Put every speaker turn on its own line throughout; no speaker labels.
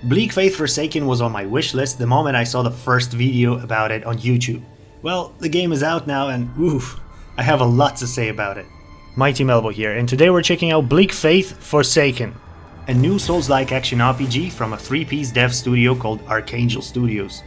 Bleak Faith Forsaken was on my wishlist the moment I saw the first video about it on YouTube. Well, the game is out now and oof, I have a lot to say about it. Mighty Melvo here, and today we're checking out Bleak Faith Forsaken, a new Souls-like action RPG from a 3-piece dev studio called Archangel Studios.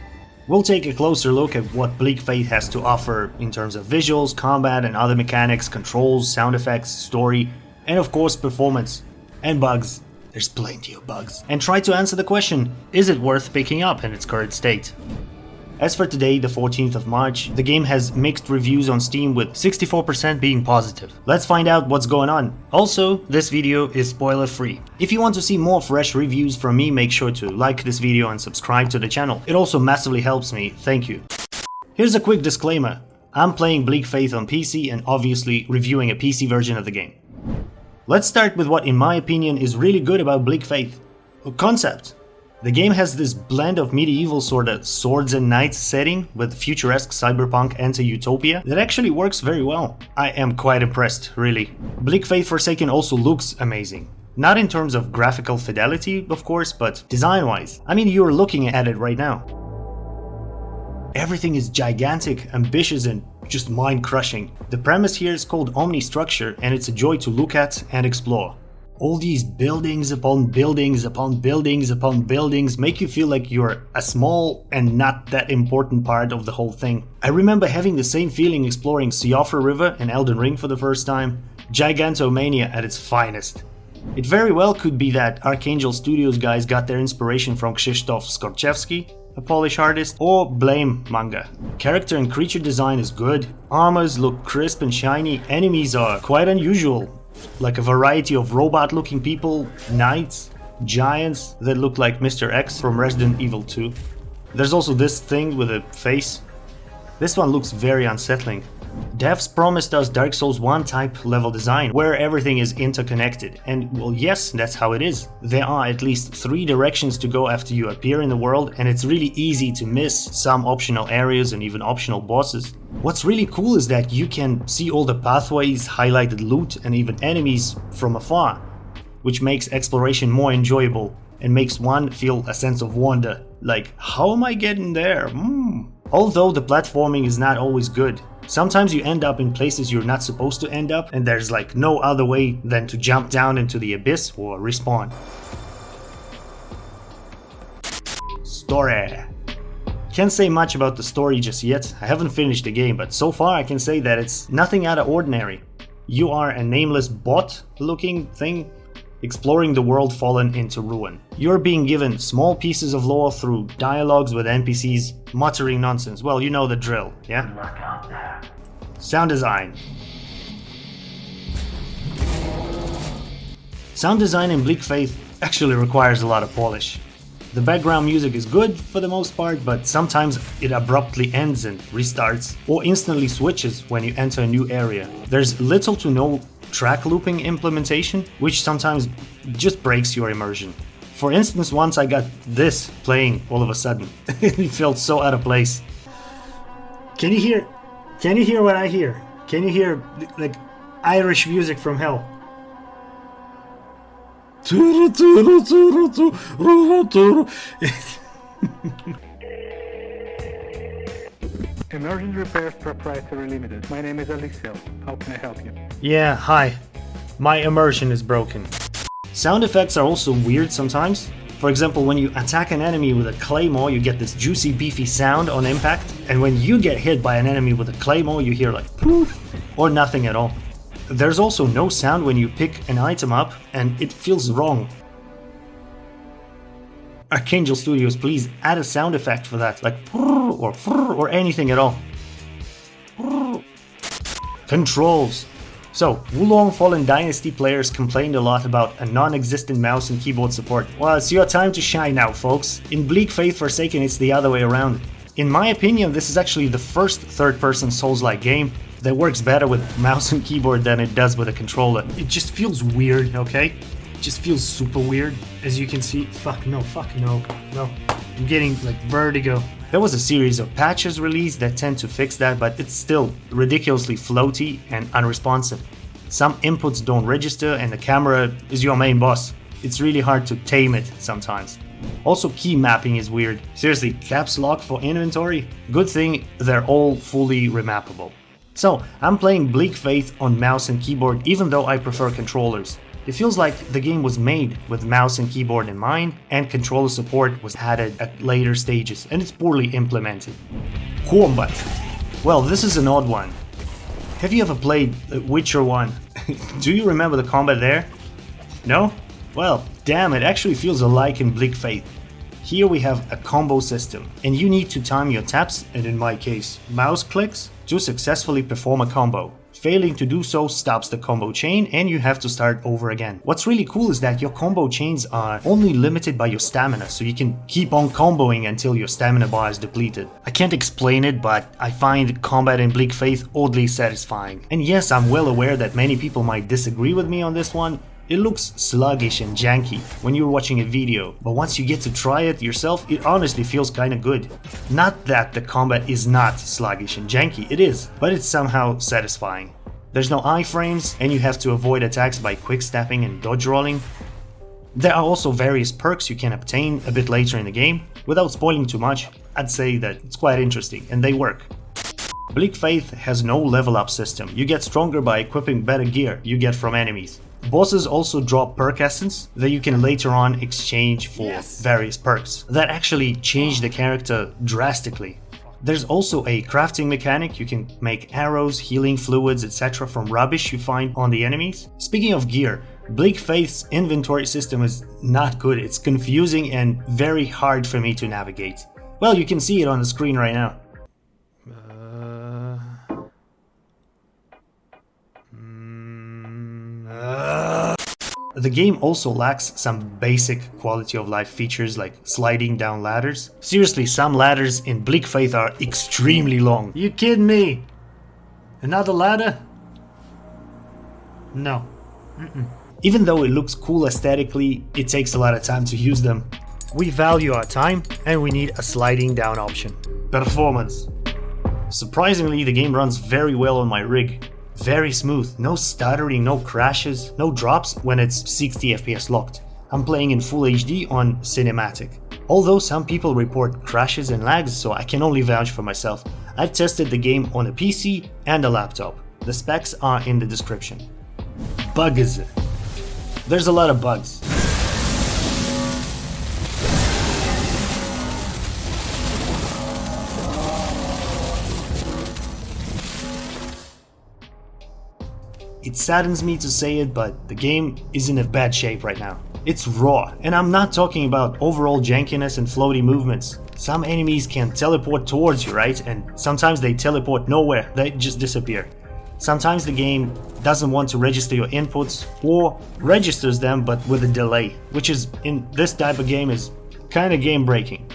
We'll take a closer look at what Bleak Faith has to offer in terms of visuals, combat and other mechanics, controls, sound effects, story, and of course performance. And bugs. There's plenty of bugs. And try to answer the question, is it worth picking up in its current state? As for today, the 14th of March, the game has mixed reviews on Steam with 64% being positive. Let's find out what's going on. Also, this video is spoiler free. If you want to see more fresh reviews from me, make sure to like this video and subscribe to the channel. It also massively helps me, thank you. Here's a quick disclaimer. I'm playing Bleak Faith on PC and obviously reviewing a PC version of the game. Let's start with what in my opinion is really good about Bleak Faith. Concept. The game has this blend of medieval sorta swords and knights setting with futuresque cyberpunk anti-utopia that actually works very well. I am quite impressed, really. Bleak Faith Forsaken also looks amazing. Not in terms of graphical fidelity, of course, but design-wise. I mean, you're looking at it right now. Everything is gigantic, ambitious and just mind-crushing. The premise here is called Omnistructure and it's a joy to look at and explore. All these buildings upon buildings upon buildings upon buildings make you feel like you're a small and not that important part of the whole thing. I remember having the same feeling exploring Siofra River in Elden Ring for the first time. Gigantomania at its finest. It very well could be that Archangel Studios guys got their inspiration from Krzysztof Skorczewski, a Polish artist, or Blame manga. Character and creature design is good, armors look crisp and shiny, enemies are quite unusual, like a variety of robot-looking people, knights, giants that look like Mr. X from Resident Evil 2. There's also this thing with a face. This one looks very unsettling. Devs promised us Dark Souls 1 type level design, where everything is interconnected, and well yes, that's how it is. There are at least 3 directions to go after you appear in the world, and it's really easy to miss some optional areas and even optional bosses. What's really cool is that you can see all the pathways, highlighted loot and even enemies from afar, which makes exploration more enjoyable and makes one feel a sense of wonder, like how am I getting there? Although the platforming is not always good. Sometimes you end up in places you're not supposed to end up and there's like no other way than to jump down into the abyss or respawn. Story. Can't say much about the story just yet, I haven't finished the game, but so far I can say that it's nothing out of ordinary. You are a nameless bot looking thing exploring the world fallen into ruin. You're being given small pieces of lore through dialogues with NPCs muttering nonsense. Well, you know the drill, yeah? Look out there. Sound design. Sound design in Bleak Faith actually requires a lot of polish. The background music is good for the most part, but sometimes it abruptly ends and restarts, or instantly switches when you enter a new area. There's little to no track looping implementation, which sometimes just breaks your immersion. For instance, once I got this playing all of a sudden, it felt so out of place. Can you hear what I hear? Can you hear like Irish music from hell?
Emergency Repairs Proprietary Limited. My name is Alexio. How can I help you?
Yeah, hi. My immersion is broken. Sound effects are also weird sometimes. For example, when you attack an enemy with a claymore, you get this juicy beefy sound on impact, and when you get hit by an enemy with a claymore, you hear like poof, or nothing at all. There's also no sound when you pick an item up, and it feels wrong. Archangel Studios, please add a sound effect for that, like or anything at all. Controls. So, Wulong Fallen Dynasty players complained a lot about a non-existent mouse and keyboard support. Well, it's your time to shine now, folks. In Bleak Faith Forsaken, it's the other way around. In my opinion, this is actually the first third-person Souls-like game that works better with mouse and keyboard than it does with a controller. It just feels weird, okay? It just feels super weird. As you can see, fuck no. I'm getting like vertigo. There was a series of patches released that tend to fix that, but it's still ridiculously floaty and unresponsive. Some inputs don't register and the camera is your main boss. It's really hard to tame it sometimes. Also, key mapping is weird. Seriously, caps lock for inventory? Good thing they're all fully remappable. So, I'm playing Bleak Faith on mouse and keyboard even though I prefer controllers. It feels like the game was made with mouse and keyboard in mind, and controller support was added at later stages, and it's poorly implemented. Combat. Well, this is an odd one. Have you ever played Witcher 1? Do you remember the combat there? No? Well, damn, it actually feels alike in Bleak Faith. Here we have a combo system, and you need to time your taps, and in my case, mouse clicks, to successfully perform a combo. Failing to do so stops the combo chain and you have to start over again. What's really cool is that your combo chains are only limited by your stamina, so you can keep on comboing until your stamina bar is depleted. I can't explain it, but I find combat in Bleak Faith oddly satisfying. And yes, I'm well aware that many people might disagree with me on this one. It looks sluggish and janky when you're watching a video, but once you get to try it yourself, it honestly feels kinda good. Not that the combat is not sluggish and janky, it is, but it's somehow satisfying. There's no iframes, and you have to avoid attacks by quick stepping and dodge rolling. There are also various perks you can obtain a bit later in the game. Without spoiling too much, I'd say that it's quite interesting, and they work. Bleak Faith has no level up system. You get stronger by equipping better gear you get from enemies. Bosses also drop perk essence that you can later on exchange for various perks that actually change the character drastically. There's also a crafting mechanic. You can make arrows, healing fluids, etc. from rubbish you find on the enemies. Speaking of gear, Bleak Faith's inventory system is not good. It's confusing and very hard for me to navigate. Well, you can see it on the screen right now. The game also lacks some basic quality of life features like sliding down ladders. Seriously, some ladders in Bleak Faith are extremely long. You kidding me? Another ladder? No. Even though it looks cool aesthetically, it takes a lot of time to use them. We value our time and we need a sliding down option. Performance. Surprisingly, the game runs very well on my rig. Very smooth, no stuttering, no crashes, no drops when it's 60 FPS locked. I'm playing in Full HD on Cinematic. Although some people report crashes and lags, so I can only vouch for myself. I've tested the game on a PC and a laptop. The specs are in the description. Bugs. There's a lot of bugs. It saddens me to say it, but the game is in a bad shape right now. It's raw, and I'm not talking about overall jankiness and floaty movements. Some enemies can teleport towards you, right? And sometimes they teleport nowhere, they just disappear. Sometimes the game doesn't want to register your inputs, or registers them but with a delay, which is, in this type of game, is kinda game breaking.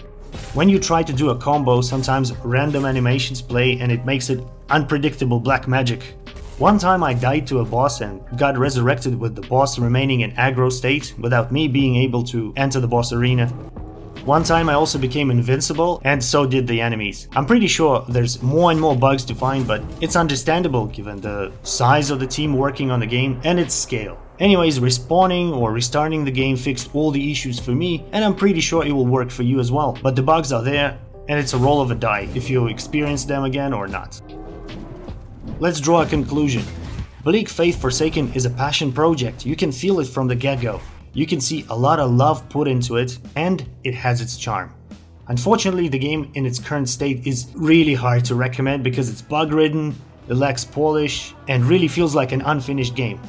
When you try to do a combo, sometimes random animations play and it makes it unpredictable black magic. One time I died to a boss and got resurrected with the boss remaining in aggro state without me being able to enter the boss arena. One time I also became invincible, and so did the enemies. I'm pretty sure there's more and more bugs to find, but it's understandable given the size of the team working on the game and its scale. Anyways, respawning or restarting the game fixed all the issues for me, and I'm pretty sure it will work for you as well. But the bugs are there, and it's a roll of a die if you experience them again or not. Let's draw a conclusion. Bleak Faith Forsaken is a passion project. You can feel it from the get-go. You can see a lot of love put into it, and it has its charm. Unfortunately, the game in its current state is really hard to recommend because it's bug-ridden, it lacks polish, and really feels like an unfinished game.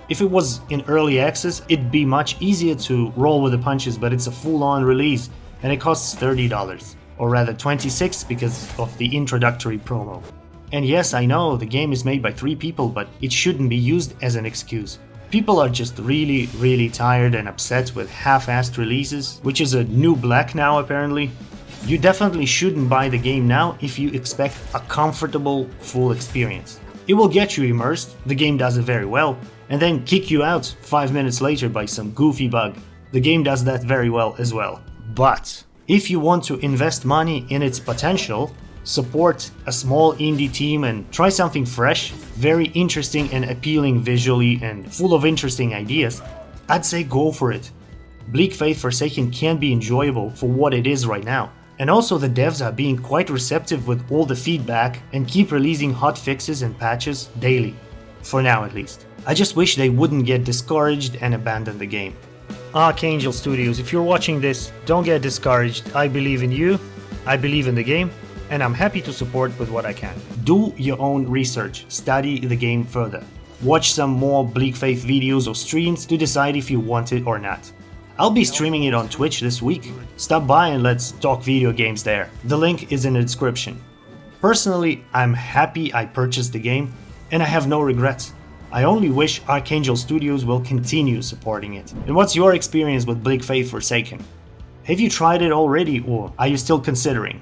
If it was in early access, it'd be much easier to roll with the punches, but it's a full-on release, and it costs $30. Or rather $26 because of the introductory promo. And yes, I know the game is made by 3 people, but it shouldn't be used as an excuse. People are just really tired and upset with half-assed releases, which is a new black now apparently. You definitely shouldn't buy the game now if you expect a comfortable, full experience. It will get you immersed, the game does it very well, and then kick you out 5 minutes later by some goofy bug. The game does that very well as well. But if you want to invest money in its potential, support a small indie team and try something fresh, very interesting and appealing visually and full of interesting ideas, I'd say go for it. Bleak Faith Forsaken can be enjoyable for what it is right now. And also the devs are being quite receptive with all the feedback and keep releasing hot fixes and patches daily. For now at least. I just wish they wouldn't get discouraged and abandon the game. Archangel Studios, if you're watching this, don't get discouraged. I believe in you, I believe in the game, and I'm happy to support with what I can. Do your own research, study the game further. Watch some more Bleak Faith videos or streams to decide if you want it or not. I'll be streaming it on Twitch this week. Stop by and let's talk video games there. The link is in the description. Personally, I'm happy I purchased the game, and I have no regrets. I only wish Archangel Studios will continue supporting it. And what's your experience with Bleak Faith Forsaken? Have you tried it already, or are you still considering?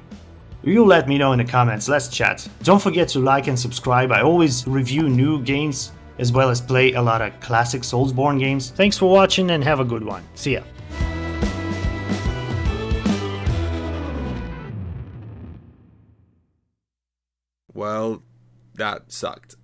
You let me know in the comments, let's chat. Don't forget to like and subscribe. I always review new games as well as play a lot of classic Soulsborne games. Thanks for watching and have a good one. See ya.
Well, that sucked.